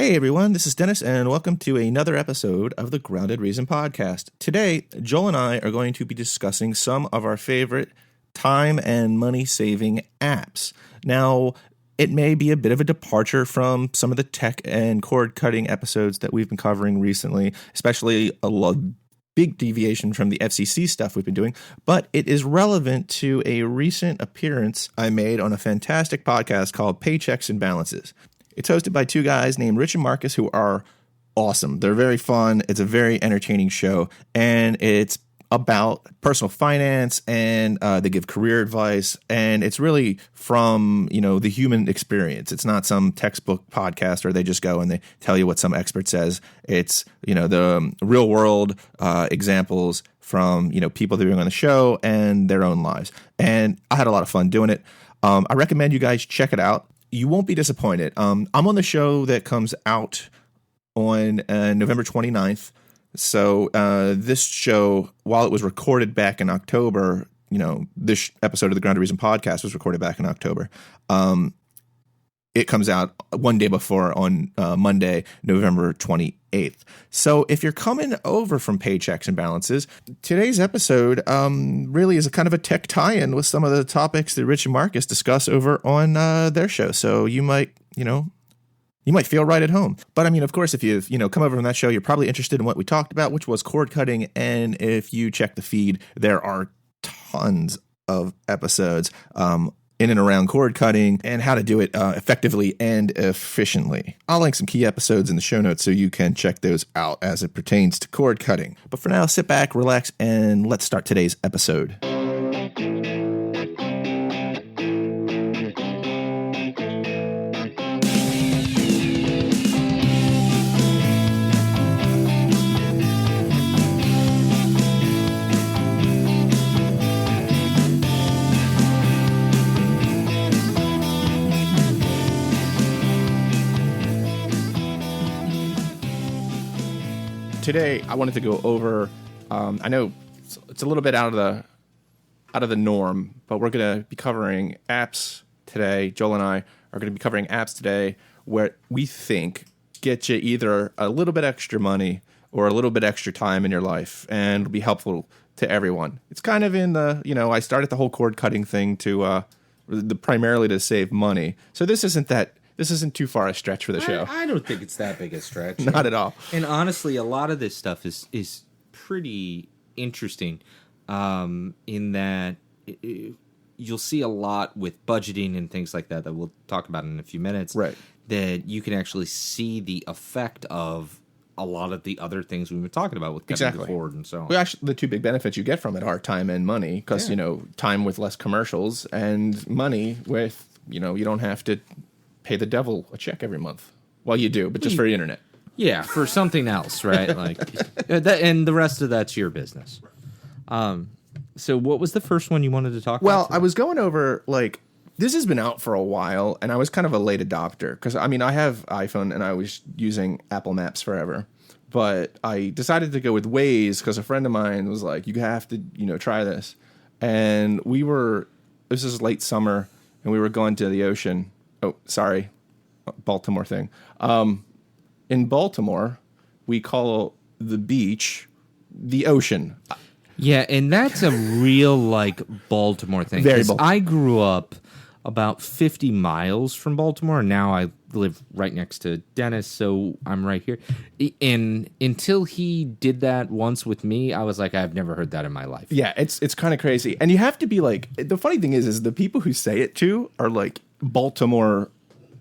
Hey everyone, this is Dennis, and welcome to another episode of the Grounded Reason Podcast. Today, Joel and I are going to be discussing some of our favorite time and money-saving apps. Now, it may be a bit of a departure from some of the tech and cord-cutting episodes that we've been covering recently, especially big deviation from the FCC stuff we've been doing, but it is relevant to a recent appearance I made on a fantastic podcast called Paychecks and Balances. It's hosted by two guys named Rich and Marcus who are awesome. They're very fun. It's a very entertaining show, and it's about personal finance, and they give career advice, and it's really from, the human experience. It's not some textbook podcast where they just go and they tell you what some expert says. It's, the real world examples from, people that are on the show and their own lives. And I had a lot of fun doing it. I recommend you guys check it out. You won't be disappointed. I'm on the show that comes out on November 29th. So this show, while it was recorded back in October, this episode of the Grounded Reason Podcast was recorded back in October. It comes out one day before on Monday, November 28th. So if you're coming over from Paychecks and Balances, today's episode really is a kind of a tech tie-in with some of the topics that Rich and Marcus discuss over on their show. So you might, you might feel right at home. But I mean, of course, if you've, come over from that show, you're probably interested in what we talked about, which was cord cutting. And if you check the feed, there are tons of episodes in and around cord cutting and how to do it effectively and efficiently. I'll link some key episodes in the show notes so you can check those out as it pertains to cord cutting. But for now, sit back, relax, and let's start today's episode. Today, I wanted to go over. I know it's a little bit out of the norm, but we're going to be covering apps today. Joel and I are going to be covering apps today where we think get you either a little bit extra money or a little bit extra time in your life, and it'll be helpful to everyone. It's kind of in the I started the whole cord cutting thing to primarily to save money. So this isn't too far a stretch for the show. I don't think it's that big a stretch. Not at all. And honestly, a lot of this stuff is pretty interesting in that you'll see a lot with budgeting and things like that we'll talk about in a few minutes. Right. That you can actually see the effect of a lot of the other things we've been talking about with cutting the cord and so on. Well, actually, the two big benefits you get from it are time and money because, time with less commercials and money with, you don't have to pay the devil a check every month. Well, you do, but just for the internet. Yeah, for something else, right? Like that, and the rest of that's your business. So what was the first one you wanted to talk about? Well, I was going over, this has been out for a while, and I was kind of a late adopter. Because, I have iPhone, and I was using Apple Maps forever. But I decided to go with Waze because a friend of mine was like, you have to, try this. And this is late summer, and we were going to the ocean. Oh, sorry, Baltimore thing. In Baltimore, we call the beach the ocean. Yeah, and that's a real, Baltimore thing. Very Baltimore. I grew up about 50 miles from Baltimore, and now I live right next to Dennis, so I'm right here. And until he did that once with me, I was like, I've never heard that in my life. Yeah, it's kind of crazy. And you have to be the funny thing is the people who say it to are Baltimore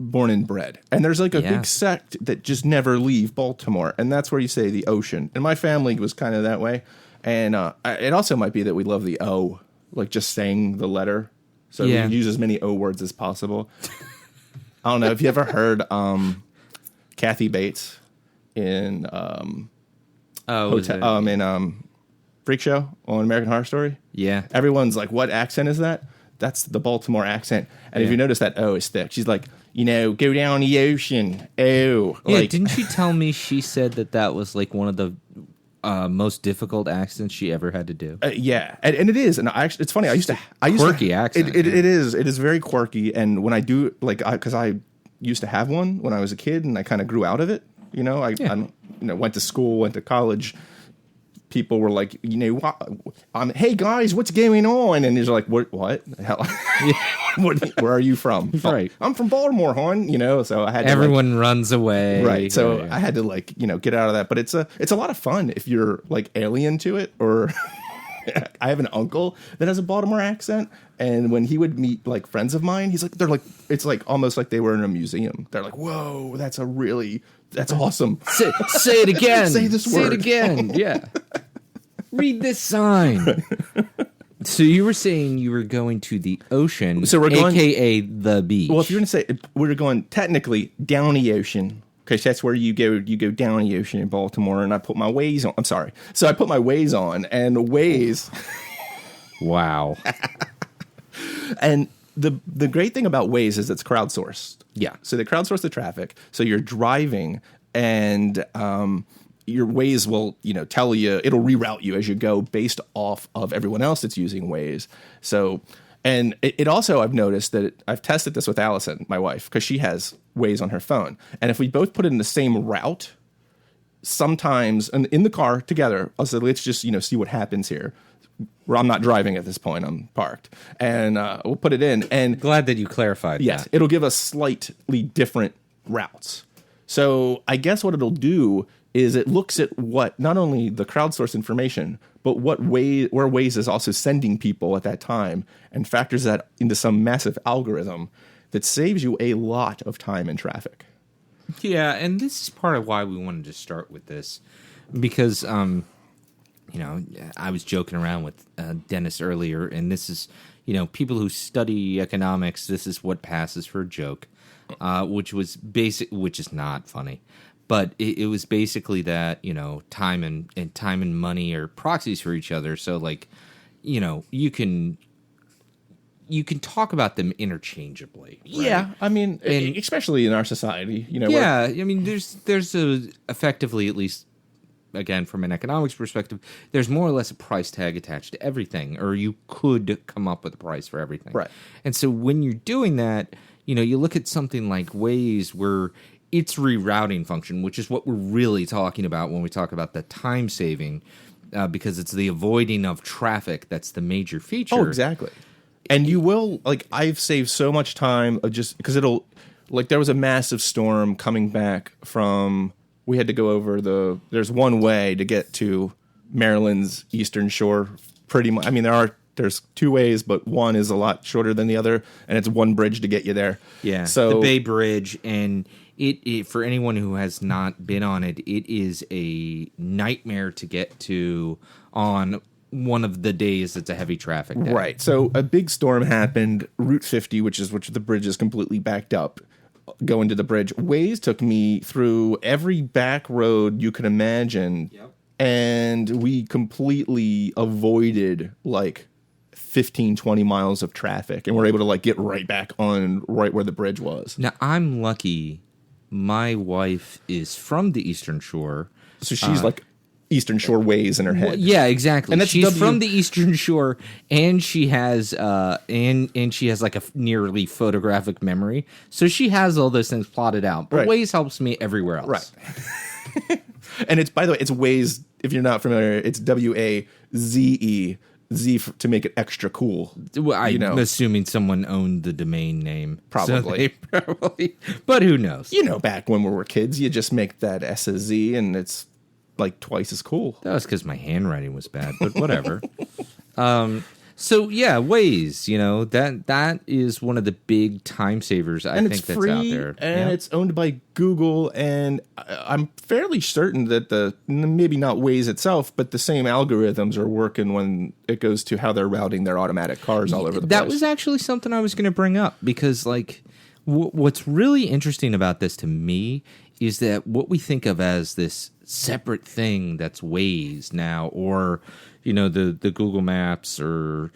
born and bred. And there's a big sect that just never leave Baltimore. And that's where you say the ocean. And my family was kind of that way. And it also might be that we love the O, just saying the letter. So we can use as many O words as possible. I don't know. Have you ever heard Kathy Bates in Freak Show on American Horror Story? Yeah. Everyone's like, what accent is that? That's the Baltimore accent. And if you notice that O is thick, she's like, go down the ocean. Oh. Yeah, didn't she tell me she said that was one of the most difficult accents she ever had to do? Yeah, and it is. And it's funny. I used quirky accent. It is very quirky. And when I do, because I used to have one when I was a kid, and I kind of grew out of it. I went to school, went to college. People were like, hey guys, what's going on? And he's like, what? Hell, where are you from? Right. I'm from Baltimore, hon. So I had to everyone runs away. Right. So I had to get out of that. But it's a lot of fun if you're like alien to it. Or I have an uncle that has a Baltimore accent, and when he would meet like friends of mine, it's like almost like they were in a museum. They're like, whoa, that's awesome. Say it again. Say this word. Say it again. Yeah. Read this sign. So you were saying you were going to the ocean, so we're going, a.k.a. the beach. Well, if you're going to say, we're going technically down the ocean, because that's where you go down the ocean in Baltimore, and I put my Waze on. I'm sorry. So I put my Waze on, and Waze. Wow. And the great thing about Waze is it's crowdsourced. Yeah. So they crowdsource the traffic. So you're driving, and your Waze will, tell you, it'll reroute you as you go based off of everyone else that's using Waze. So, and it also, I've noticed that I've tested this with Allison, my wife, because she has Waze on her phone. And if we both put it in the same route, sometimes in the car together, I'll say, let's just, see what happens here. Where I'm not driving at this point, I'm parked, and we'll put it in. And glad that you clarified. Yes, that. It'll give us slightly different routes. So I guess what it'll do is it looks at what not only the crowdsourced information, but where Waze is also sending people at that time, and factors that into some massive algorithm that saves you a lot of time in traffic. Yeah, and this is part of why we wanted to start with this, because I was joking around with Dennis earlier, and this is, people who study economics, this is what passes for a joke, which is not funny. But it was basically that, time and money are proxies for each other. So, you can talk about them interchangeably. Right? Yeah, I mean, especially in our society, Yeah, I mean, there's effectively, at least, again, from an economics perspective, there's more or less a price tag attached to everything, or you could come up with a price for everything. Right. And so when you're doing that, you look at something like Waze, where its rerouting function, which is what we're really talking about when we talk about the time saving, because it's the avoiding of traffic that's the major feature. Oh, exactly. And you will, I've saved so much time just because there was a massive storm coming back from, we had to go over there's one way to get to Maryland's Eastern Shore, pretty much. I mean, there's two ways, but one is a lot shorter than the other, and it's one bridge to get you there. Yeah, so the Bay Bridge, and it for anyone who has not been on it, it is a nightmare to get to on one of the days it's a heavy traffic day. Right. So a big storm happened. Route 50, which the bridge is completely backed up, going to the bridge. Waze took me through every back road you can imagine, and we completely avoided 15, 20 miles of traffic, and we're able to get right back on right where the bridge was. Now, I'm lucky. My wife is from the Eastern Shore. So she's Eastern Shore Waze in her head. Well, yeah, exactly. And that's she's from the Eastern Shore, and she has and she has a nearly photographic memory. So she has all those things plotted out. But Right. Waze helps me everywhere else. Right. And it's, by the way, it's Waze. If you're not familiar, it's WAZE. To make it extra cool. Well, I'm assuming someone owned the domain name. Probably. But who knows? Back when we were kids, you just make that S a Z, and it's twice as cool. That was because my handwriting was bad, but whatever. So yeah, Waze, that is one of the big time savers I think that's out there. And it's owned by Google, and I'm fairly certain that maybe not Waze itself, but the same algorithms are working when it goes to how they're routing their automatic cars all over the place. That was actually something I was going to bring up, because what's really interesting about this to me is that what we think of as this separate thing that's Waze now, or the Google Maps, or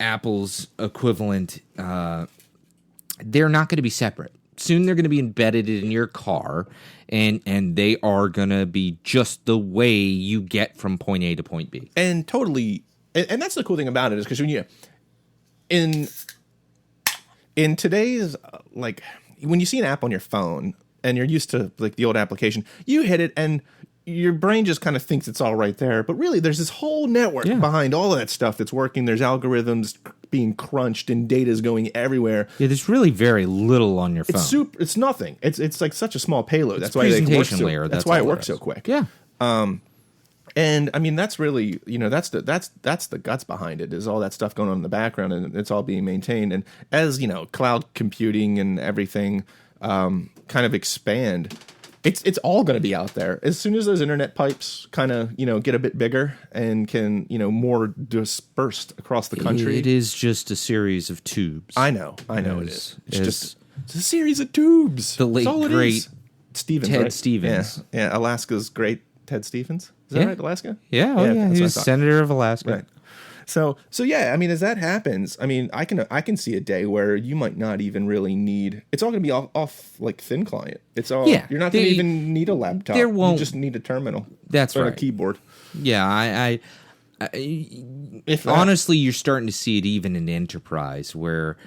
Apple's equivalent, they're not going to be separate. Soon they're going to be embedded in your car, and they are going to be just the way you get from point A to point B. And totally, and that's the cool thing about it, is because when in in today's like when you see an app on your phone and you're used to like the old application, you hit it and your brain just kind of thinks it's all right there, but really there's this whole network behind all of that stuff that's working. There's algorithms being crunched and data's going everywhere. Yeah, there's really very little on your phone. It's nothing. It's like such a small payload. That's why presentation layer. That's why it works so quick. Yeah. And I mean that's really that's the guts behind it, is all that stuff going on in the background, and it's all being maintained. And as cloud computing and everything kind of expand, it's all going to be out there as soon as those internet pipes kind of get a bit bigger and can more dispersed across the country. It is just a series of tubes. I know it is. It's a series of tubes. The late great Stevens, Ted right? Stevens. Yeah, Alaska's great Ted Stevens. Is that right? Alaska? Yeah, he was senator of Alaska. Right. So yeah, I mean, as that happens, I mean, I can see a day where you might not even really need. It's all going to be off like thin client. It's all. Yeah, you're not going to even need a laptop. You just need a terminal. That's right. A keyboard. Yeah, honestly, you're starting to see it even in enterprise where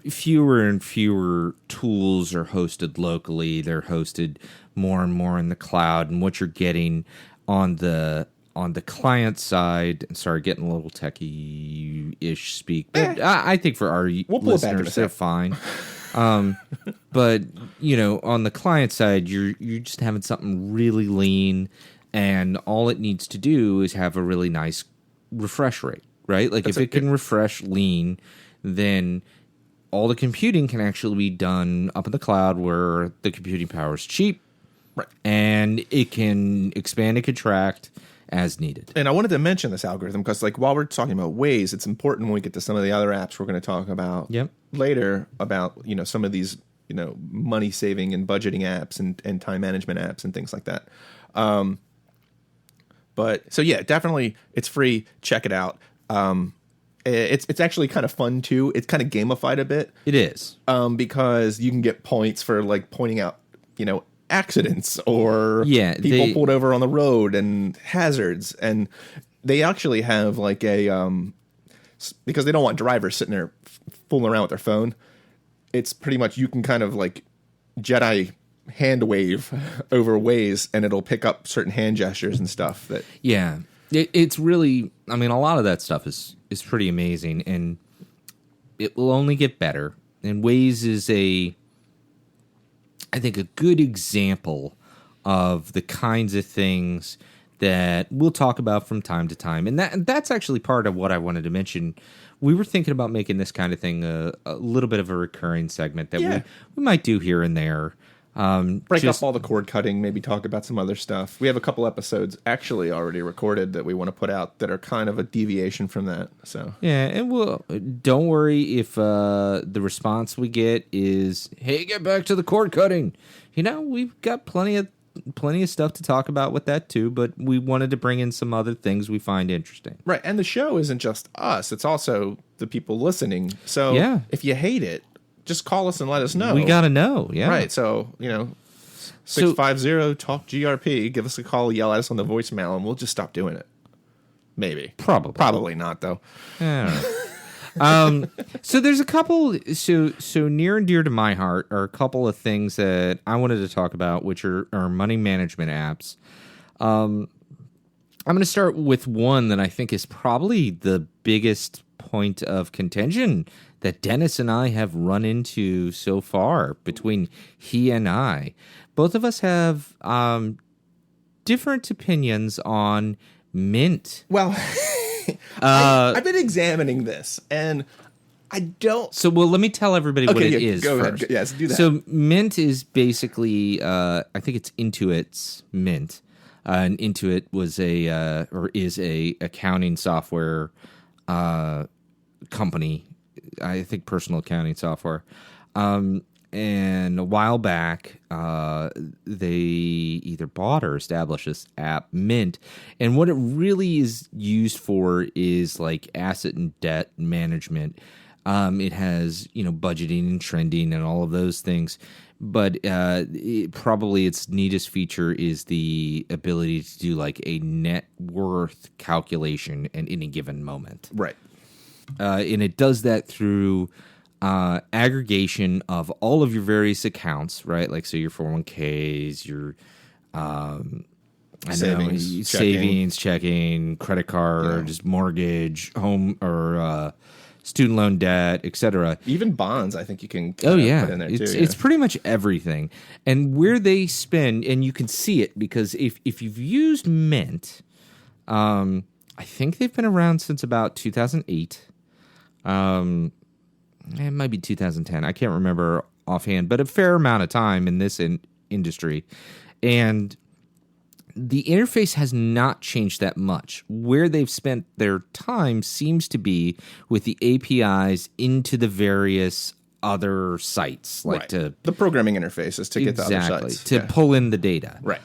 fewer and fewer tools are hosted locally. They're hosted more and more in the cloud, and what you're getting on the client side, sorry, getting a little techie-ish speak, but I think for our listeners, they're fine. But on the client side, you're just having something really lean, and all it needs to do is have a really nice refresh rate, right? Like if it can refresh lean, then all the computing can actually be done up in the cloud where the computing power is cheap, right? And it can expand and contract as needed. And I wanted to mention this algorithm because, like, while we're talking about Waze, it's important when we get to some of the other apps we're going to talk about later about, some of these, money saving and budgeting apps and time management apps and things like that. But so yeah, definitely it's free. Check it out. It's actually kind of fun too. It's kind of gamified a bit. It is. Because you can get points for like pointing out, accidents or people pulled over on the road and hazards. And they actually have like because they don't want drivers sitting there fooling around with their phone. It's pretty much, you can kind of like Jedi hand wave over Waze and it'll pick up certain hand gestures and stuff that. Yeah. It's really, I mean, a lot of that stuff is pretty amazing, and it will only get better. And Waze is I think, a good example of the kinds of things that we'll talk about from time to time. And that's actually part of what I wanted to mention. We were thinking about making this kind of thing a little bit of a recurring segment that we might do here and there. Break up all the cord cutting, maybe talk about some other stuff. We have a couple episodes actually already recorded that we want to put out that are kind of a deviation from that. So yeah, and don't worry if the response we get is, "Hey, get back to the cord cutting." We've got plenty of stuff to talk about with that too, but we wanted to bring in some other things we find interesting. Right, and the show isn't just us; it's also the people listening. So if you hate it, just call us and let us know. We got to know, yeah. Right, so, 650-TALK-GRP. Give us a call, yell at us on the voicemail, and we'll just stop doing it. Maybe. Probably not, though. So there's a couple, so near and dear to my heart are a couple of things that I wanted to talk about, which are money management apps. I'm going to start with one that I think is probably the biggest point of contention that Dennis and I have run into so far between he and I. Both of us have different opinions on Mint. Well, I've been examining this, and I don't... So, let me tell everybody what it is go first. Ahead. Yes, do that. So, Mint is basically, I think it's Intuit's Mint. And Intuit was is a accounting software company. I think personal accounting software. And a while back, they either bought or established this app, Mint. And what it really is used for is like asset and debt management. It has, budgeting and trending and all of those things. But probably its neatest feature is the ability to do like a net worth calculation at any given moment. Right. And it does that through aggregation of all of your various accounts, right? Like, so your 401ks, your savings, checking, credit cards, mortgage, home or student loan debt, etc. Even bonds, I think you can put in there too. It's pretty much everything. And where they spend, and you can see it because if you've used Mint, I think they've been around since about 2008. It might be 2010. I can't remember offhand, but a fair amount of time in this industry. And the interface has not changed that much. Where they've spent their time seems to be with the APIs into the various other sites, like the programming interfaces to get to other sites. To pull in the data. Right.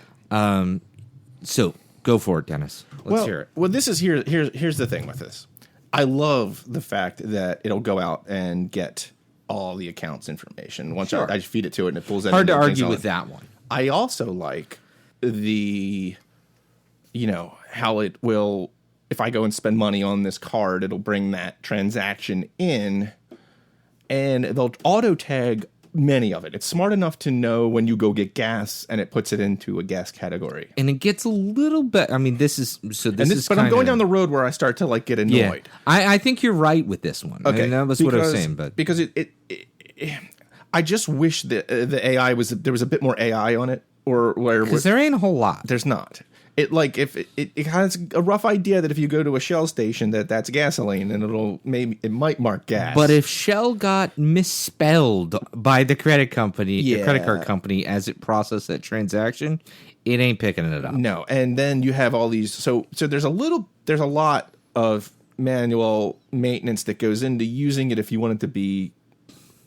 So go for it, Dennis. Let's hear it. Well, this is here's the thing with this. I love the fact that it'll go out and get all the accounts information. Once I feed it to it and it pulls that. Hard to argue with that one. I also like the, how it will, if I go and spend money on this card, it'll bring that transaction in and they'll auto tag many of it. It's smart enough to know when you go get gas and it puts it into a gas category. And it gets a little bit, I mean, But I'm going down the road where I start to get annoyed. Yeah. I think you're right with this one. Okay. And that was what I was saying, but because I just wish that the AI there was a bit more AI on it, or where because there ain't a whole lot. There's not. If it has a rough idea that if you go to a Shell station that's gasoline and it might mark gas. But if Shell got misspelled by the credit card company as it processed that transaction, it ain't picking it up. No, and then you have all these. So there's a lot of manual maintenance that goes into using it if you want it to be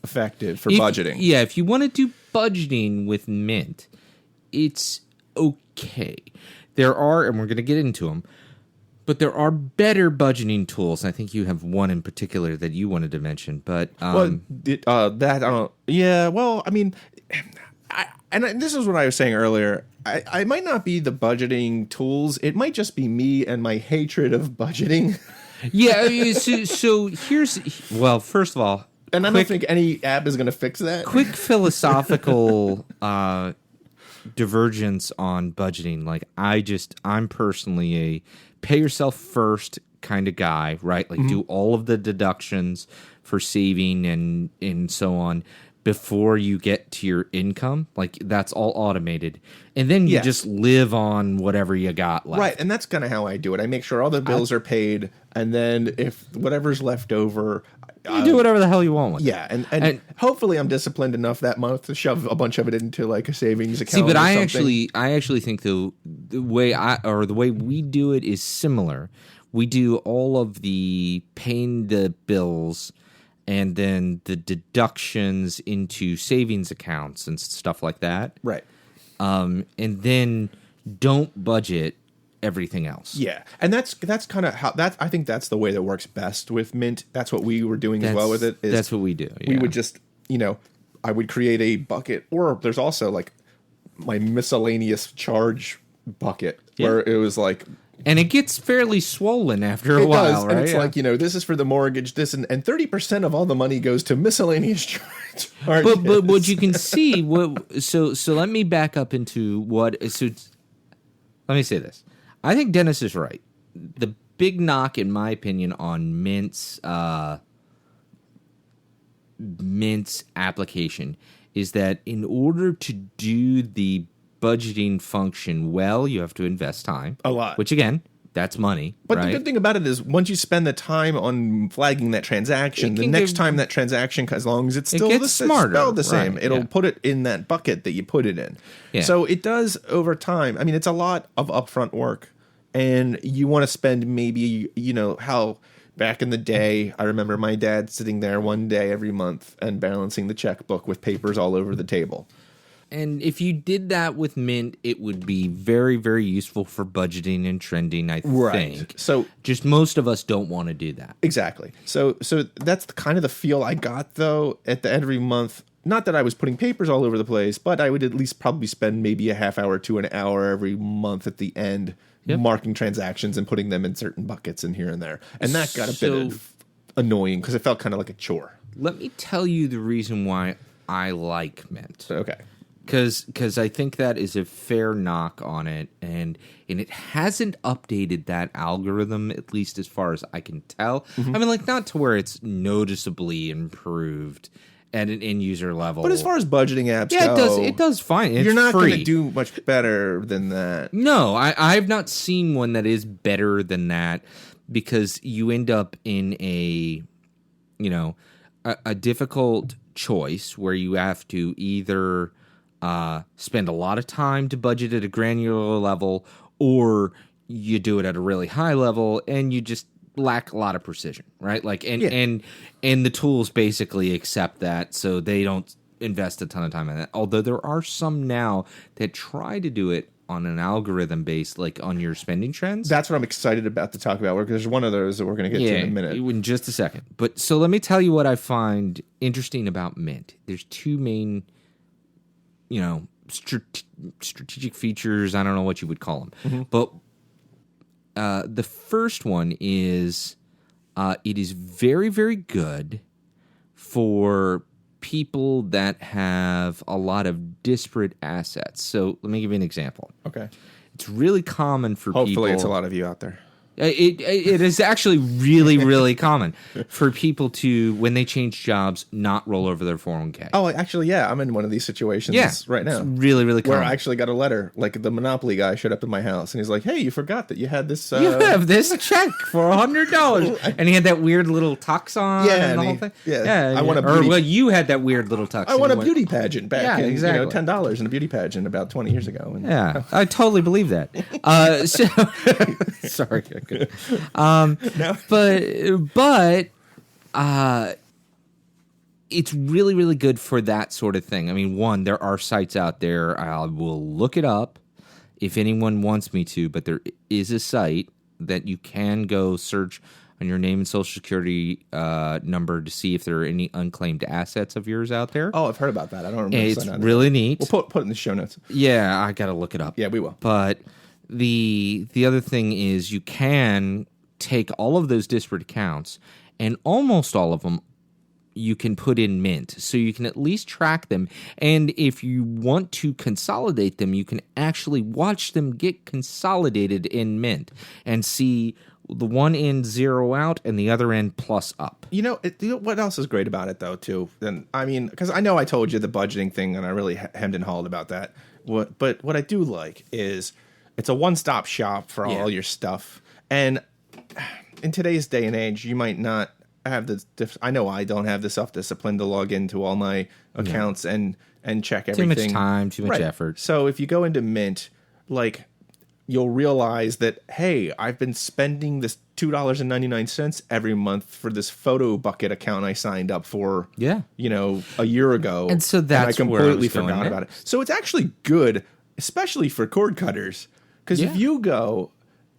effective for budgeting. Yeah, if you want to do budgeting with Mint, it's okay. There are, and we're going to get into them, but there are better budgeting tools. I think you have one in particular that you wanted to mention. But that I don't. Yeah, well, I mean, and this is what I was saying earlier. I might not be the budgeting tools. It might just be me and my hatred of budgeting. Yeah. So here's first of all, and I don't think any app is going to fix that. Quick philosophical divergence on budgeting. Like I'm personally a pay yourself first kind of guy, right? Like do all of the deductions for saving and so on before you get to your income. Like that's all automated. And then you just live on whatever you got left. Right. And that's kind of how I do it. I make sure all the bills are paid. And then if whatever's left over, you do whatever the hell you want with it. Yeah, and hopefully I'm disciplined enough that month to shove a bunch of it into a savings account. See, but I actually think the way we do it is similar. We do all of the paying the bills and then the deductions into savings accounts and stuff like that. Right. And then don't budget everything else. Yeah, and that's kind of how I think that's the way that works best with Mint. That's what we were doing as well with it. That's what we do. Yeah. We would just, I would create a bucket, or there's also my miscellaneous charge bucket where it was and it gets fairly swollen after a while, does, right? And it's this is for the mortgage, this and 30% of all the money goes to miscellaneous charges. But what you can see, so let me back up into let me say this. I think Dennis is right. The big knock, in my opinion, on Mint's application is that in order to do the budgeting function well, you have to invest time. A lot. Which, again, that's money. But the good thing about it is once you spend the time on flagging that transaction, the next time that transaction, as long as it's still spelled the same, it'll put it in that bucket that you put it in. Yeah. So it does over time. I mean, it's a lot of upfront work. And you want to spend maybe, how back in the day, I remember my dad sitting there one day every month and balancing the checkbook with papers all over the table. And if you did that with Mint, it would be very, very useful for budgeting and trending, I think. So just most of us don't want to do that. Exactly. So that's kind of the feel I got, though, at the end of every month. Not that I was putting papers all over the place, but I would at least probably spend maybe a half hour to an hour every month at the end marking transactions and putting them in certain buckets and here and there. And that got a bit annoying because it felt kind of like a chore. Let me tell you the reason why I like Mint. Okay. Because I think that is a fair knock on it, and it hasn't updated that algorithm, at least as far as I can tell. Mm-hmm. I mean, like, not to where it's noticeably improved at an end user level. But as far as budgeting apps yeah, go, it does fine. It's you're not free. going to do much better than that. No, I've not seen one that is better than that, because you end up in a difficult choice where you have to either spend a lot of time to budget at a granular level, or you do it at a really high level and you just lack a lot of precision, right? Like, and the tools basically accept that, so they don't invest a ton of time in that. Although there are some now that try to do it on an algorithm based, like on your spending trends. That's what I'm excited about to talk about, because there's one of those that we're going to get to in a minute. In just a second. But so let me tell you what I find interesting about Mint. There's two main, strategic features. I don't know what you would call them. Mm-hmm. But the first one is it is very, very good for people that have a lot of disparate assets. So let me give you an example. Okay. It's really common for people. Hopefully it's a lot of you out there. It is actually really, really common for people to, when they change jobs, not roll over their 401k. Oh, actually, yeah. I'm in one of these situations right now. It's really, really common. Where I actually got a letter. Like, the Monopoly guy showed up at my house, and he's like, hey, you forgot that you had this... You have this check for $100. And he had that weird little tux on and the whole thing. Yeah. I want you had that weird little tux. I won a beauty pageant back in, exactly. $10 in a beauty pageant about 20 years ago. And, I totally believe that. Sorry. No. But it's really, really good for that sort of thing. I mean, one, there are sites out there. I will look it up if anyone wants me to, but there is a site that you can go search on your name and social security number to see if there are any unclaimed assets of yours out there. Oh, I've heard about that. I don't remember. It's really neat. We'll put it in the show notes. Yeah, I got to look it up. Yeah, we will. But the other thing is you can take all of those disparate accounts, and almost all of them you can put in Mint, so you can at least track them. And if you want to consolidate them, you can actually watch them get consolidated in Mint and see the one end zero out and the other end plus up. What else is great about it, though, too? And I mean, because I know I told you the budgeting thing, and I really hemmed and hawed about that. But what I do like is it's a one-stop shop for all your stuff. And in today's day and age, you might not have I know I don't have the self-discipline to log into all my accounts and check everything. Too much time, too much effort. So if you go into Mint, like, you'll realize that, hey, I've been spending this $2.99 every month for this photo bucket account I signed up for, a year ago. And so that's I completely where forgot about it. So it's actually good, especially for cord cutters. Because if you go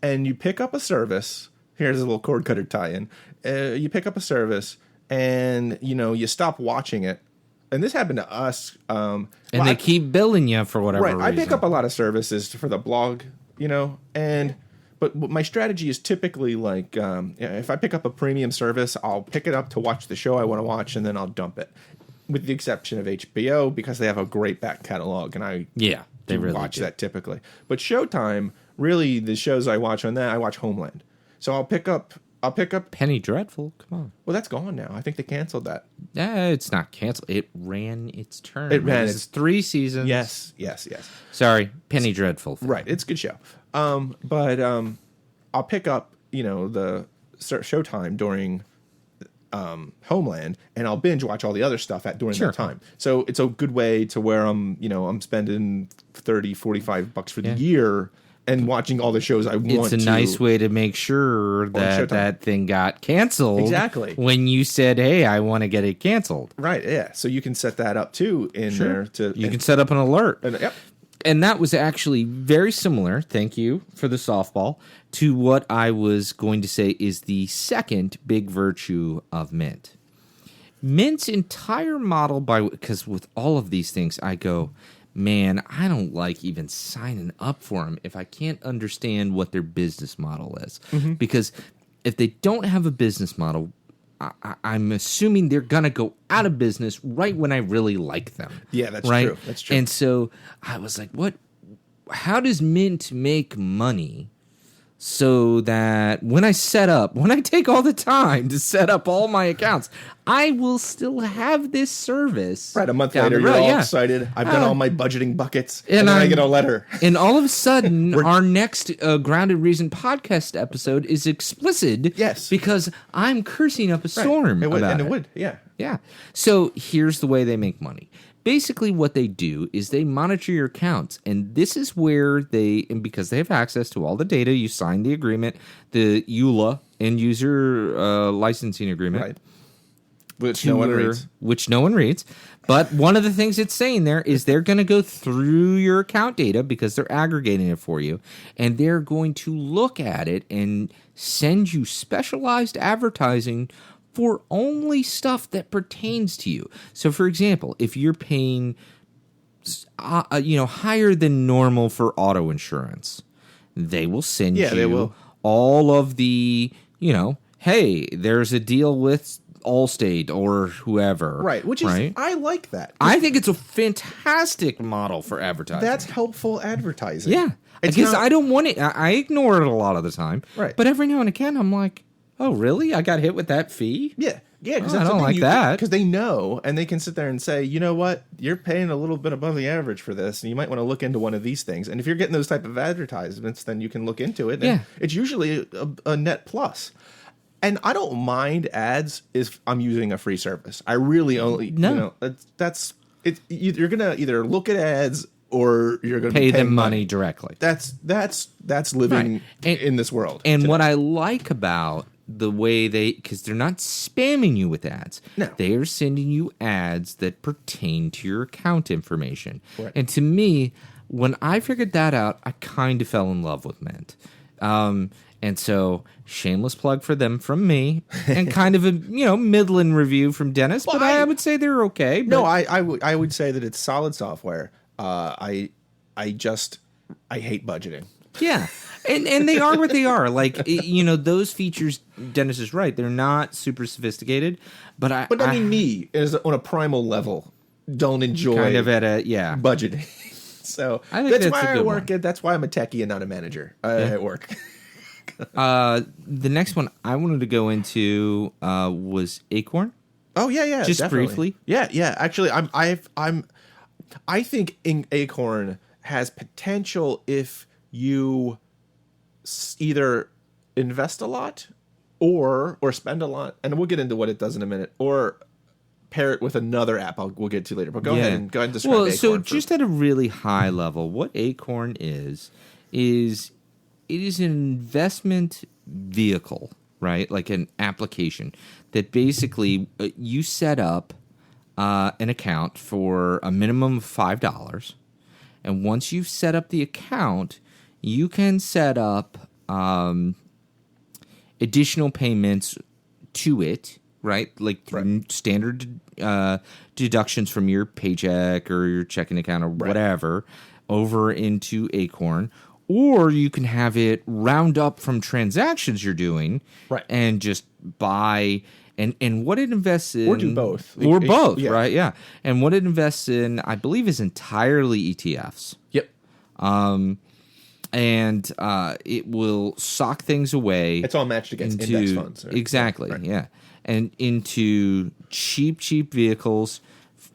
and you pick up a service, here's a little cord cutter tie-in. You pick up a service and, you stop watching it. And this happened to us. And they keep billing you for whatever reason. I pick up a lot of services for the blog, but my strategy is typically like, if I pick up a premium service, I'll pick it up to watch the show I want to watch, and then I'll dump it. With the exception of HBO, because they have a great back catalog, and I they really watch that typically. But Showtime, really, the shows I watch on that, I watch Homeland. So I'll pick up Penny Dreadful. Come on. Well, that's gone now. I think they canceled that. It's not canceled. It ran its turn. It ran its 3 seasons. Yes. Sorry, Penny Dreadful. Right, it's a good show. But I'll pick up, the Showtime during Homeland, and I'll binge watch all the other stuff during that time. So it's a good way to where I'm spending $30-$45 for the year and watching all the shows I want to. It's a nice way to make sure that that thing got canceled. Exactly. When you said, hey, I want to get it canceled. Right, yeah. So you can set that up, too, in there. You can set up an alert. Yep. And that was actually very similar, thank you for the softball, to what I was going to say is the second big virtue of Mint. Mint's entire model, because with all of these things, I go, man, I don't like even signing up for them if I can't understand what their business model is. Mm-hmm. Because if they don't have a business model, I'm assuming they're gonna go out of business right when I really like them. Yeah, that's right? true. That's true. And so I was like, what? How does Mint make money so that when I take all the time to set up all my accounts, I will still have this service. Right, a month down later, the you're road. all excited. I've done all my budgeting buckets, and then I get a letter. And all of a sudden, our next Grounded Reason podcast episode is explicit. Yes. Because I'm cursing up a storm It would, about and it. it would, yeah. Yeah. So here's the way they make money. Basically, what they do is they monitor your accounts, and this is where and because they have access to all the data, you sign the agreement, the EULA, end user licensing agreement, Right. Which no one reads. But one of the things it's saying there is they're going to go through your account data because they're aggregating it for you, and they're going to look at it and send you specialized advertising for only stuff that pertains to you. So, for example, if you're paying, higher than normal for auto insurance, they will send you all of the, hey, there's a deal with Allstate or whoever. Right, which is, I like that. I think it's a fantastic model for advertising. That's helpful advertising. Yeah. Because I don't want it. I ignore it a lot of the time. Right. But every now and again, I'm like, oh, really? I got hit with that fee? Yeah. Yeah, because I don't like that. Because they know, and they can sit there and say, you know what, you're paying a little bit above the average for this, and you might want to look into one of these things. And if you're getting those type of advertisements, then you can look into it. And it's usually a net plus. And I don't mind ads if I'm using a free service. I really only, that's it. You're gonna either look at ads or you're gonna pay them money directly. That's living in this world. And today. what I like about the way because they're not spamming you with ads. No. They are sending you ads that pertain to your account information. Right. And to me, when I figured that out, I kind of fell in love with Mint. And so, shameless plug for them from me, and kind of a middling review from Dennis. But I would say they're okay. But... No, I would say that it's solid software. I hate budgeting. Yeah, and they are what they are. Like those features. Dennis is right; they're not super sophisticated. But I mean, me is on a primal level. Don't enjoy kind of at budgeting. So I think that's why I work. That's why I'm a techie and not a manager at work. The next one I wanted to go into was Acorn. Oh yeah, just definitely. briefly. Yeah. Actually, I think Acorn has potential if you either invest a lot or spend a lot, and we'll get into what it does in a minute, or pair it with another app we'll get to later. But go ahead and describe Acorn. So just at a really high level, what Acorn is it is an investment vehicle, right? Like an application that basically you set up an account for a minimum of $5. And once you've set up the account, you can set up additional payments to it, right? Like standard deductions from your paycheck or your checking account or whatever over into Acorn. Or you can have it round up from transactions you're doing and just buy and what it invests in. Or do both. Or both, right? Yeah. And what it invests in, I believe, is entirely ETFs. Yep. And it will sock things away. It's all matched against index funds. Right? Exactly, yeah. And into cheap vehicles,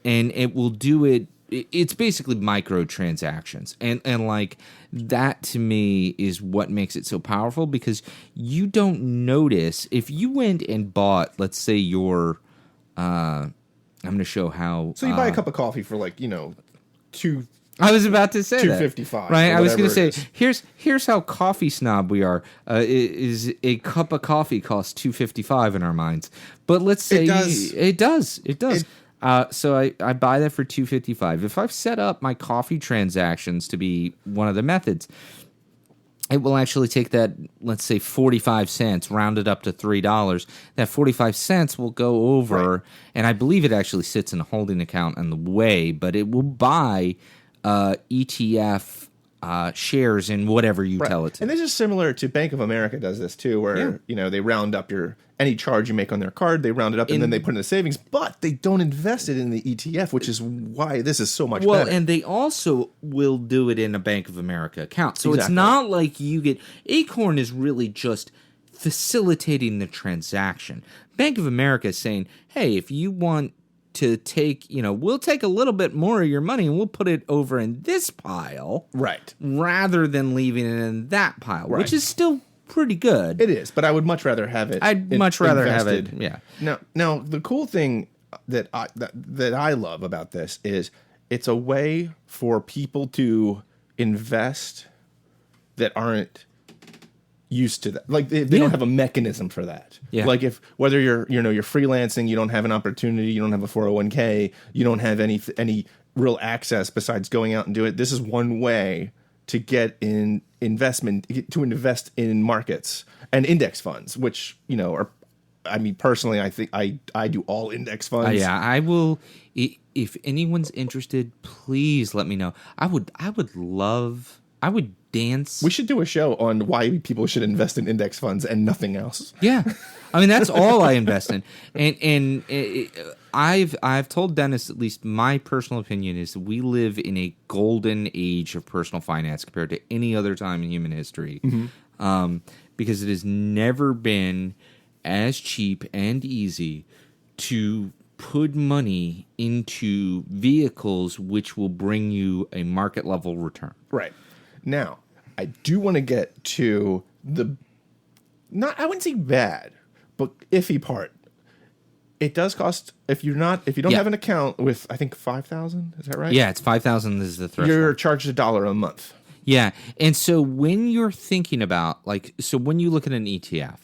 and it will do it. It's basically microtransactions. And like that to me is what makes it so powerful, because you don't notice if you went and bought, let's say your I'm going to show how. So you buy a cup of coffee for $2. I was about to say $2.55. Right, I was going to say here's how coffee snob we are. Is a cup of coffee costs $2.55 in our minds, but let's say it does. So I buy that for $2.55. If I've set up my coffee transactions to be one of the methods, it will actually take that, let's say 45 cents, rounded up to $3. That 45 cents will go over, and I believe it actually sits in a holding account on the way, but it will buy ETF shares in whatever you tell it to. And this is similar to Bank of America does this too, where they round up any charge you make on their card, they round it up and then they put it in the savings, but they don't invest it in the ETF, which is why this is so much better. Well, and they also will do it in a Bank of America account. So It's not like you get Acorn is really just facilitating the transaction. Bank of America is saying, hey, if you want to take, we'll take a little bit more of your money and we'll put it over in this pile. Right. Rather than leaving it in that pile, which is still pretty good. It is, but I would much rather have it. I'd much rather invested. have it. Yeah. Now the cool thing that I love about this is it's a way for people to invest that aren't used to that. Like they don't have a mechanism for that. Yeah. Like whether you're freelancing, you don't have an opportunity, you don't have a 401k, you don't have any real access besides going out and do it. This is one way to get in to invest in markets and index funds, which are. I mean, personally, I think I do all index funds. I will. If anyone's interested, please let me know. I would dance. We should do a show on why people should invest in index funds and nothing else. Yeah, I mean that's all I invest in, and I've told Dennis, at least my personal opinion is that we live in a golden age of personal finance compared to any other time in human history, because it has never been as cheap and easy to put money into vehicles which will bring you a market level return. Right. Now, I do want to get to I wouldn't say bad, but iffy part. It does cost if you don't have an account with, I think, 5,000, is that right? Yeah, it's 5,000 is the threshold. You're charged $1 a month. Yeah. And so when you're thinking about when you look at an ETF,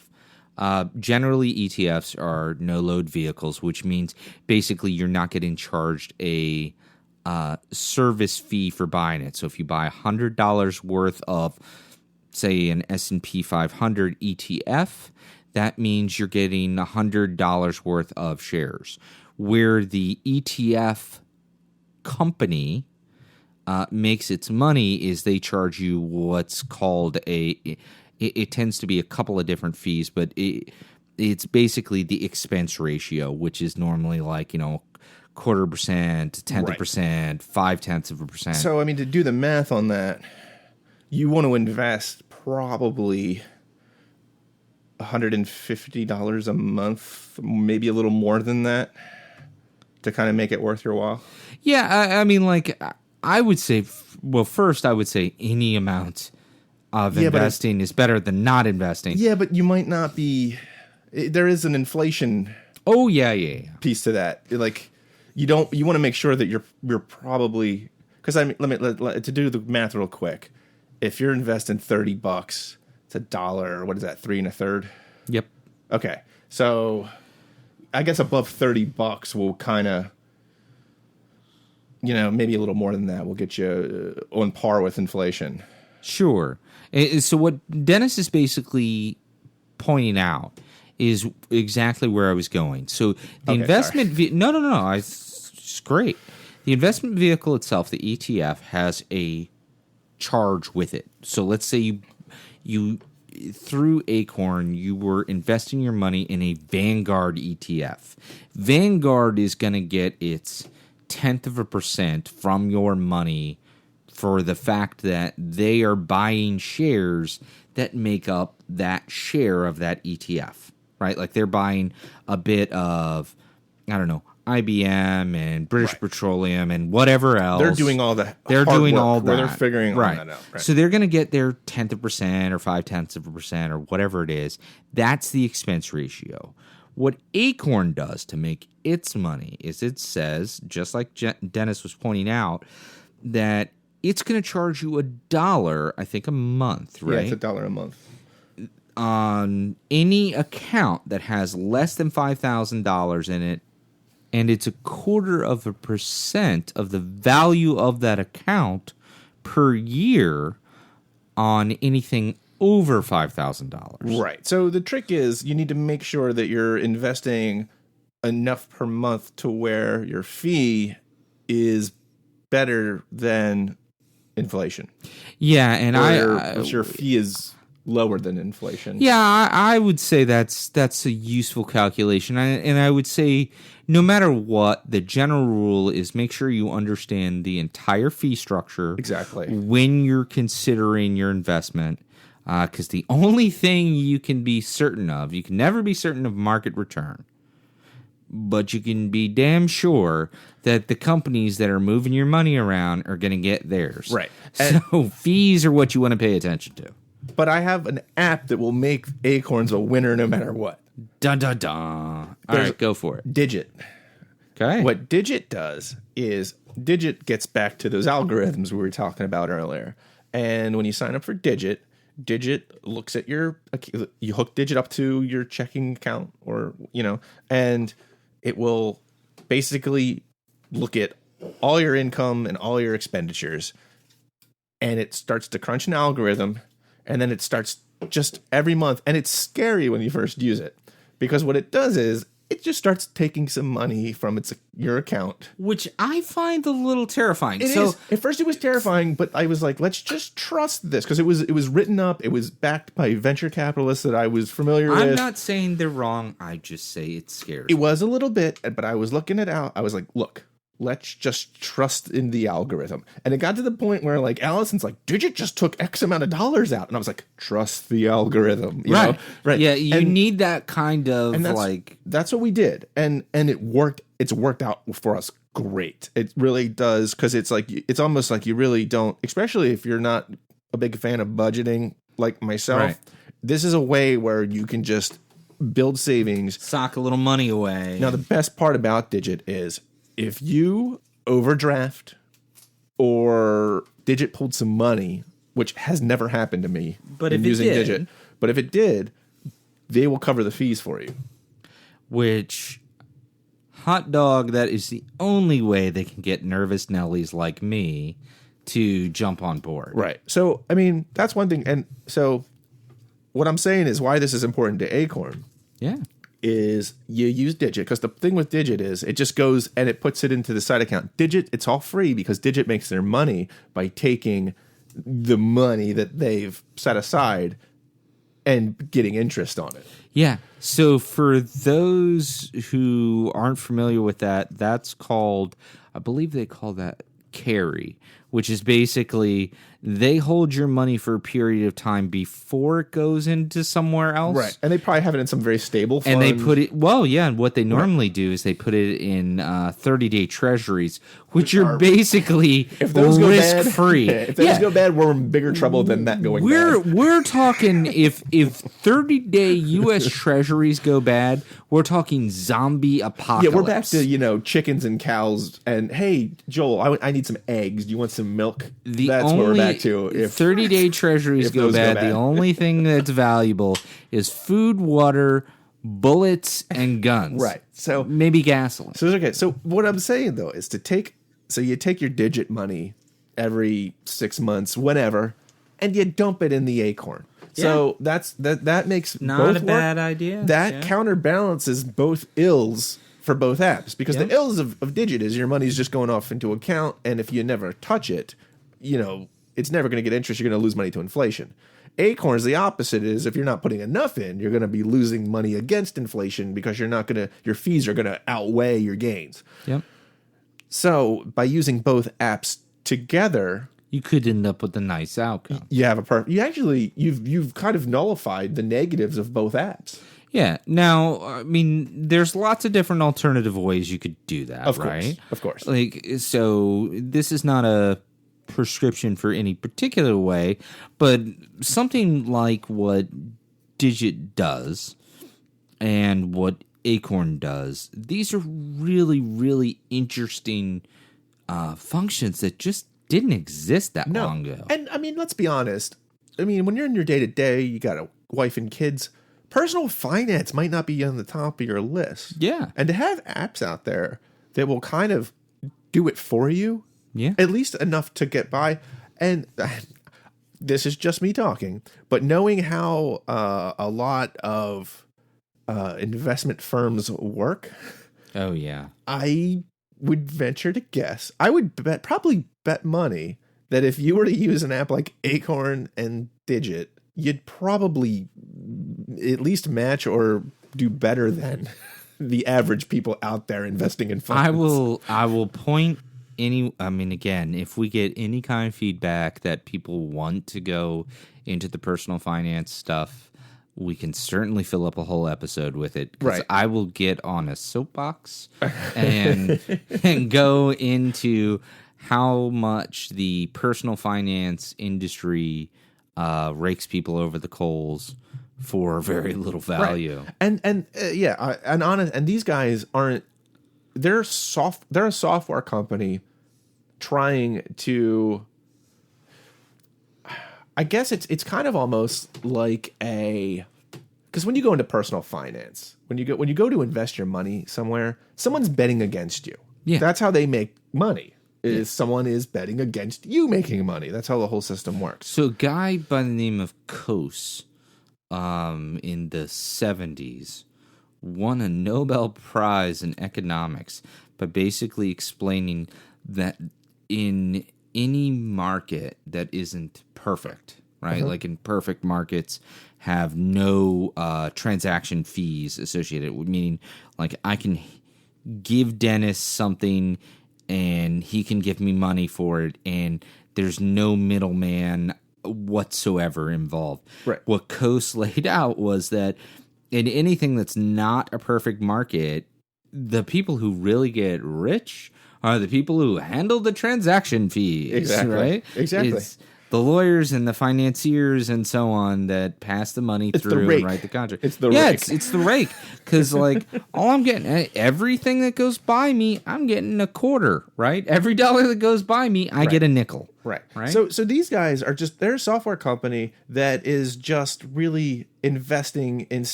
generally ETFs are no load vehicles, which means basically you're not getting charged a service fee for buying it. So if you buy $100 worth of, say, an S&P 500 ETF, that means you're getting $100 worth of shares. Where the ETF company makes its money is they charge you what's called it tends to be a couple of different fees, but it's basically the expense ratio, which is normally 0.25%, 0.1%, 0.5%. So, I mean, to do the math on that, you want to invest probably $150 a month, maybe a little more than that, to kind of make it worth your while. Yeah, I mean, I would say, first I would say any amount of investing is better than not investing. Yeah, but you might not be. There is an inflation. Oh yeah. Piece to that. You want to make sure that you're probably, because to do the math real quick. If you're investing $30, it's $1. What is that? 3 1/3. Yep. Okay, so I guess above $30 will kind of, maybe a little more than that will get you on par with inflation. Sure. So what Dennis is basically pointing out is exactly where I was going. So the investment no, it's great. The investment vehicle itself, the ETF, has a charge with it. So let's say you through Acorn, you were investing your money in a Vanguard ETF. Vanguard is going to get its 0.1% from your money for the fact that they are buying shares that make up that share of that ETF, right? Like they're buying a bit of, IBM and British Petroleum and whatever else. They're doing all that. They're figuring all that out. Right. So they're going to get their 0.1% or 0.5% or whatever it is. That's the expense ratio. What Acorn does to make its money is it says, just like Dennis was pointing out, that it's going to charge you $1, I think, a month, right? Yeah, it's $1 a month. On any account that has less than $5,000 in it, and it's 0.25% of the value of that account per year on anything over $5,000. Right. So the trick is you need to make sure that you're investing enough per month to where your fee is better than inflation. Yeah, and I'm sure fee is lower than inflation. Yeah, I would say that's a useful calculation. And I would say no matter what, the general rule is make sure you understand the entire fee structure. Exactly. When you're considering your investment. Because the only thing you can be certain of, you can never be certain of market return. But you can be damn sure that the companies that are moving your money around are going to get theirs. Right. So fees are what you want to pay attention to. But I have an app that will make Acorns a winner no matter what. Dun, dun, dun. All right, go for it. Digit. Okay. What Digit does is Digit gets back to those algorithms we were talking about earlier. And when you sign up for Digit looks at you hook Digit up to your checking account or, and it will basically look at all your income and all your expenditures. And it starts to crunch an algorithm. And then it starts just every month. And it's scary when you first use it. Because what it does is it just starts taking some money from your account. Which I find a little terrifying. It is. At first it was terrifying, but I was like, let's just trust this. Because it was written up. It was backed by venture capitalists that I was familiar with. I'm not saying they're wrong. I just say it's scary. It was a little bit, but I was looking it out. I was like, look. Let's just trust in the algorithm. And it got to the point where, like, Allison's like, Digit just took X amount of dollars out. And I was like, trust the algorithm. You know? Right. Yeah, you need that kind of, That's what we did. And it worked. It's worked out for us great. It really does. Because it's almost like you really don't, especially if you're not a big fan of budgeting like myself. Right. This is a way where you can just build savings. Sock a little money away. Now, the best part about Digit is, if you overdraft or Digit pulled some money, which has never happened to me using Digit, but if it did, they will cover the fees for you. Which, hot dog, that is the only way they can get nervous Nellies like me to jump on board. Right. So, I mean, that's one thing. And so what I'm saying is why this is important to Acorn. Yeah. Is you use Digit, because the thing with Digit is it just goes and it puts it into the side account. Digit, it's all free because Digit makes their money by taking the money that they've set aside and getting interest on it. Yeah. So for those who aren't familiar with that, that's called, I believe they call that carry, which is basically they hold your money for a period of time before it goes into somewhere else. Right. And they probably have it in some very stable fund. And they put it, and what they normally do is they put it in 30-day treasuries, which are basically risk-free. If those go bad, we're in bigger trouble than that going bad. We're talking, if 30-day U.S. treasuries go bad, we're talking zombie apocalypse. Yeah, we're back to, chickens and cows. And, hey, Joel, I need some eggs. Do you want some milk? That's what we're back to. If 30-day treasuries go bad, the only thing that's valuable is food, water, bullets, and guns. Right. So maybe gasoline. So okay. So what I'm saying though is you take your Digit money every 6 months, whenever, and you dump it in the Acorn. So that makes not both a bad idea. That counterbalances both ills for both apps, because the ills of Digit is your money's just going off into account, and if you never touch it, it's never going to get interest. You're going to lose money to inflation. Acorn is the opposite. Is if you're not putting enough in, you're going to be losing money against inflation because your fees are going to outweigh your gains. Yep. So by using both apps together, you could end up with a nice outcome. You have you've kind of nullified the negatives of both apps. Yeah. Now, I mean, there's lots of different alternative ways you could do that, right? Of course. So this is not a prescription for any particular way, but something like what Digit does and what Acorn does, these are really, really interesting functions that just didn't exist that long ago. And I mean, let's be honest. I mean, when you're in your day-to-day, you got a wife and kids, personal finance might not be on the top of your list. Yeah. And to have apps out there that will kind of do it for you, at least enough to get by. And this is just me talking, but knowing how a lot of investment firms work. Oh, yeah. I would venture to guess. I would probably bet money that if you were to use an app like Acorn and Digit, you'd probably at least match or do better than the average people out there investing in funds. I will point again, if we get any kind of feedback that people want to go into the personal finance stuff, we can certainly fill up a whole episode with it. Because I will get on a soapbox and go into how much the personal finance industry rakes people over the coals for very little value. Right. And these guys aren't. They're a software company trying to. I guess it's kind of almost like because when you go into personal finance, when you go to invest your money somewhere, someone's betting against you. Yeah, that's how they make money. Someone is betting against you making money. That's how the whole system works. So a guy by the name of Coase, in the 70s, won a Nobel Prize in economics by basically explaining that in any market that isn't perfect, right? Like in perfect markets have no transaction fees associated with, meaning like I can give Dennis something and he can give me money for it and there's no middleman whatsoever involved. Right. What Coase laid out was that in anything that's not a perfect market, the people who really get rich are the people who handle the transaction fees. Exactly. Right? Exactly. It's the lawyers and the financiers and so on that pass the money through and write the contract. It's the rake. It's the rake. Because like all I'm getting, everything that goes by me, I'm getting a quarter, right? Every dollar that goes by me, I get a nickel. Right. Right. So these guys are they're a software company that is just really investing in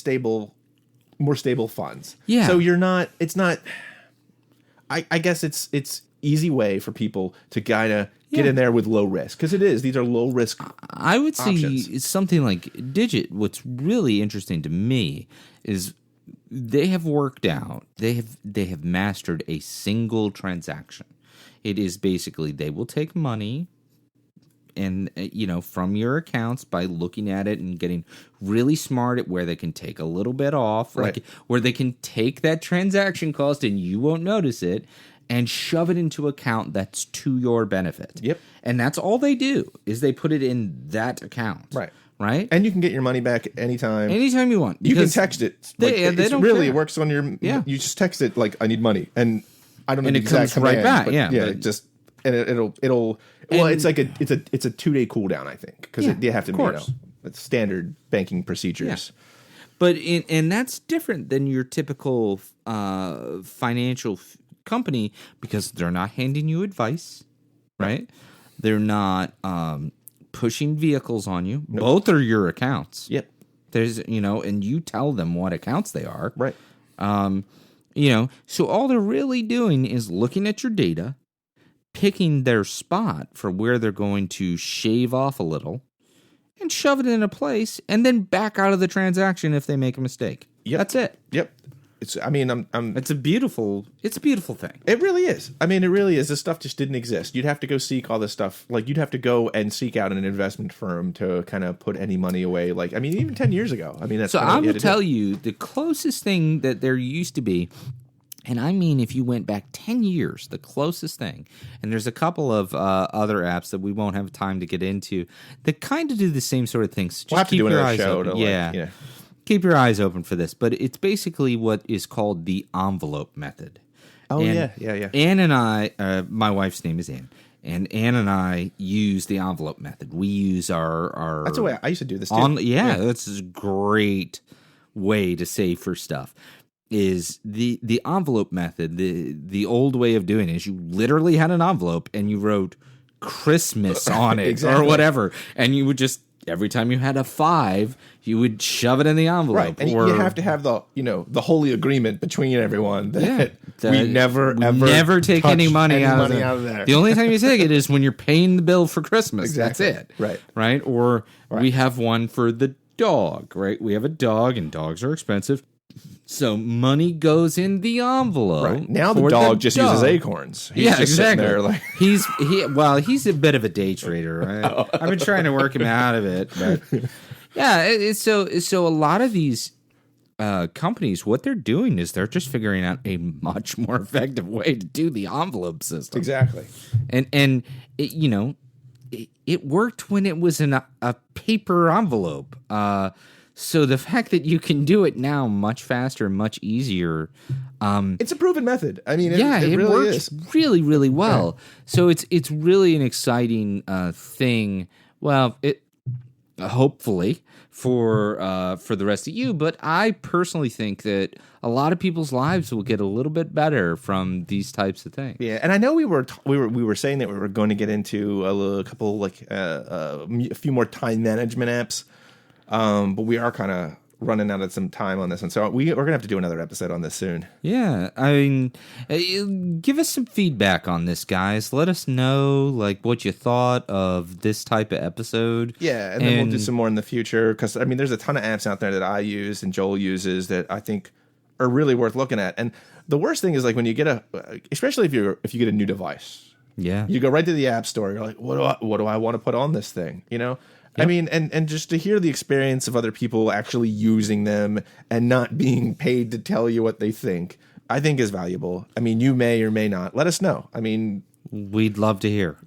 more stable funds. Yeah. So it's not, I guess it's easy way for people to kind of get in there with low risk. Because these are low risk I would say options. it's something like Digit. What's really interesting to me is they have worked out, they have mastered a single transaction. It is basically they will take money and from your accounts by looking at it and getting really smart at where they can take a little bit off, like where they can take that transaction cost and you won't notice it and shove it into account that's to your benefit. Yep. And that's all they do is they put it in that account. Right? And you can get your money back anytime. Anytime you want. You can text it. They don't really care. Works on your you just text it like I need money and I don't know and the it exact comes right command, back. But it just and it'll well, it's like it's a 2-day cooldown, I think, because you have to it's standard banking procedures. Yeah. But and that's different than your typical financial company because they're not handing you advice, right? They're not pushing vehicles on you. Nope. Both are your accounts. Yep. There's and you tell them what accounts they are. Right. So all they're really doing is looking at your data, picking their spot for where they're going to shave off a little and shove it in a place and then back out of the transaction if they make a mistake. Yep. That's it. Yep. It's a beautiful thing. It really is. I mean, it really is. This stuff just didn't exist. You'd have to go seek all this stuff. Like you'd have to go and seek out an investment firm to kind of put any money away. Like, I mean, even 10 years ago. I mean, that's so I will tell you the closest thing that there used to be. And I mean, if you went back 10 years, the closest thing, and there's a couple of other apps that we won't have time to get into that kind of do the same sort of things. Just we'll have to do another show. Open. Keep your eyes open for this. But it's basically what is called the envelope method. Oh, yeah. Ann and I, my wife's name is Ann, and Ann and I use the envelope method. We use our That's the way I used to do this too. That's a great way to save for stuff. Is the envelope method. The old way of doing it is you literally had an envelope and you wrote Christmas on it or whatever, and you would just every time you had a 5, you would shove it in the envelope. Right, and you have to have the holy agreement between everyone that we never take any money out of there. The only time you take it is when you're paying the bill for Christmas. Exactly. That's it. Right. Or we have one for the dog. Right. We have a dog, and dogs are expensive. So money goes in the envelope. Right. Now the for dog just dog. uses acorns. He's Yeah, just exactly. There like he's a bit of a day trader. Right? I've been trying to work him out of it, but yeah. It's so a lot of these companies, what they're doing is they're just figuring out a much more effective way to do the envelope system. Exactly. And it worked when it was in a paper envelope. So the fact that you can do it now much faster, much easier. It's a proven method. I mean, it really works is. really, really well. Yeah. So it's really an exciting thing. Well, it hopefully for the rest of you, but I personally think that a lot of people's lives will get a little bit better from these types of things. Yeah, and I know we were saying that we were going to get into a couple a few more time management apps. But we are kind of running out of some time on this one, so we're gonna have to do another episode on this soon. Yeah, I mean, give us some feedback on this, guys. Let us know what you thought of this type of episode. Yeah, and then we'll do some more in the future, because I mean, there's a ton of apps out there that I use and Joel uses that I think are really worth looking at. And the worst thing is when you get especially if you get a new device. Yeah, you go right to the app store. You're like, what do I want to put on this thing? Yep. I mean, and just to hear the experience of other people actually using them and not being paid to tell you what they think, I think is valuable. I mean, you may or may not. Let us know. I mean, we'd love to hear.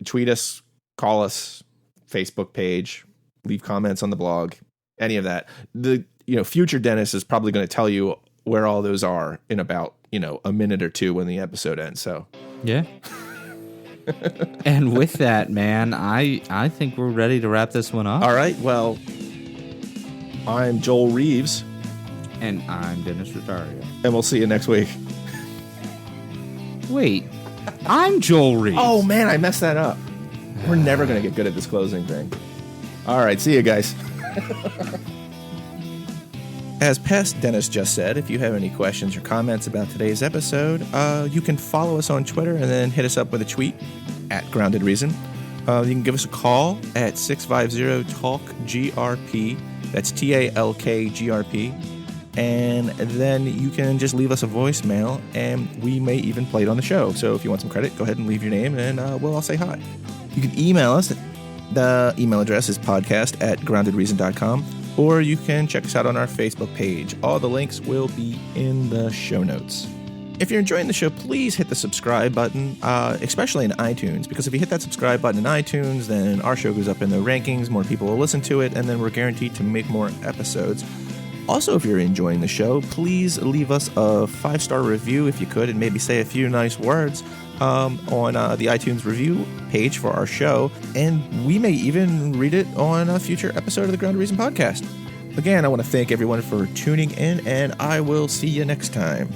Tweet us, call us, Facebook page, leave comments on the blog, any of that. The future Dennis is probably going to tell you where all those are in about a minute or two when the episode ends. So yeah. And with that, man, I think we're ready to wrap this one up. All right. Well, I'm Joel Reeves. And I'm Dennis Rotario. And we'll see you next week. Wait, I'm Joel Reeves. Oh, man, I messed that up. We're never going to get good at this closing thing. All right. See you guys. As past Dennis just said, if you have any questions or comments about today's episode, you can follow us on Twitter and then hit us up with a tweet at Grounded Reason. You can give us a call at 650-TALK-GRP. That's TALK-GRP. And then you can just leave us a voicemail, and we may even play it on the show. So if you want some credit, go ahead and leave your name, and we'll all say hi. You can email us. The email address is podcast@groundedreason.com. Or you can check us out on our Facebook page. All the links will be in the show notes. If you're enjoying the show, please hit the subscribe button, especially in iTunes, because if you hit that subscribe button in iTunes, then our show goes up in the rankings, more people will listen to it, and then we're guaranteed to make more episodes. Also, if you're enjoying the show, please leave us a 5-star review if you could, and maybe say a few nice words on the iTunes review page for our show, and we may even read it on a future episode of the Grounded Reason podcast. Again, I want to thank everyone for tuning in, and I will see you next time.